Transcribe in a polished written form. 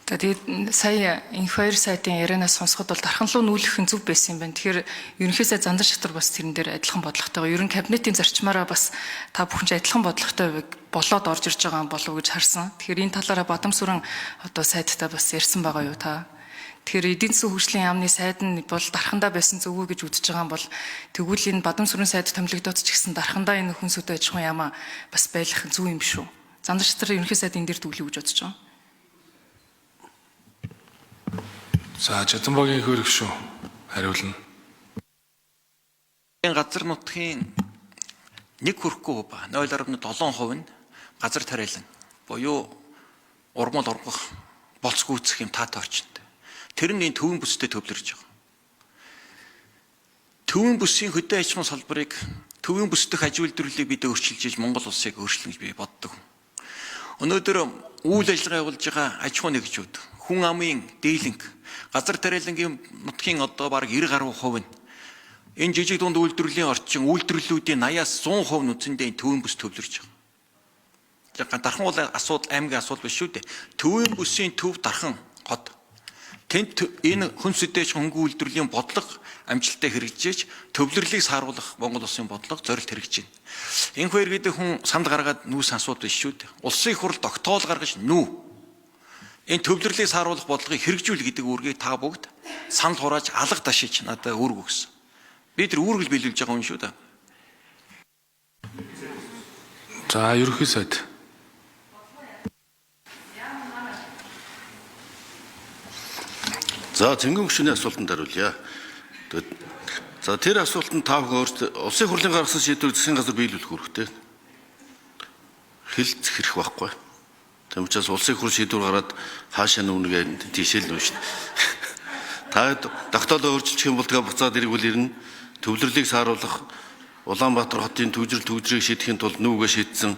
Тэгээд сая инх 2 сайтын ярианаас сонсоход бол дархан руу нүүлэх нь зөв байсан юм байна. Тэгэхээр ерөнхийдөө зандар шатар бас тэрэн дээр адилхан бодлоготойгоо ерөн кабинетийн зарчмаараа бас та бүхэн ч адилхан бодлоготой болоод орж ирж байгаа болов уу гэж харсан. Тэгэхээр энэ талаараа Бадамсүрэн одоо сайттай бас ярьсан байгаа юу та? Тэгэхээр эдийн засгийн хөгжлийн яамны сайд нь бол дархандаа байсан зөв үү гэж үзэж байгаа юм бол тэгвэл энэ Бадамсүрэн сайд томилогдоод ч гэсэн дархандаа энэ хүн сүдэ аж ахуйн яамаа бас байлгах зөв юм шүү. Зандар шатар ерөнхий сайд энэ дээр төвлөв гэж бодож байгаа. За Чаданбагийн хөрөг шүү. Хариулна. Газар нутгийн 1 хүрэхгүй ба 0.7% нь газар тариалан буюу урмал ургах болцгүйцэх юм таатай орчинтэй. Тэр нь энэ төвийн бүстэй төвлөрж байгаа. Төвийн бүсийн хөдөө аж ахуйн салбарыг төвийн бүс дэх аж үйлдвэрлэлийг бид өөрчилж иж Монгол улсыг өөрчлөн гэж би боддог. Өнөөдөр үйл ажиллагаа явуулж байгаа аж ахуйн нэгжүүд, хүн амын дийлэнх, газар тариалангийн нутгийн одоо бараг 90% нь энэ жижиг дунд үйлдвэрлэлийн орчин үйлдвэрлэлүүдийн 80-аас 100% нь үндсэндээ төвийн бүс төвлөрж байгаа. Дархан бол асуудал аймгийн асуудал биш шүү дээ. Төвийн бүсийн төв дархан гот. Тэнд энэ хүн сүдэж хөнгөн үйлдвэрлэлийн бодлого амжилттай хэрэгжиж төвлөрлийг сааруулах Монгол улсын бодлого зорилт хэрэгжиж байна. Энэ хоёр гэдэг хүн санд гаргаад нүүс асуудал биш шүү дээ. Улсын их хурл тогтоол гаргаж нүү. Энэ төвлөрлийг сааруулах бодлогыг хэрэгжүүл гэдэг үүргийг та бүгд санал хурааж алга ташиж надад үүрэг өгсөн. Би тэр үүрэг биелүүлж байгаа юм шүү дээ. За ерөнхий сайд. За цэнгэн гүшүүний асуултанд хариулъя. За тэр асуултанд та бүхэн өөрсдөө улсын хурлын гаргасан шийдвэрийг засгийн газар биелүүлэх үүрэгтэй. Хэлц хэрэг байхгүй. Тэм учраас улсын хурл шийдвэр гараад хаашаа нүнгээ тийшэл нүүш. Та тогтоолоо өөрчилчих юм бол тэгээ буцаад ирвэл ирнэ. Төвлөрлийг сааруулах Улаанбаатар хотын төвжирэл төвжирийг шийдэхин тулд нүүгээ шийдсэн.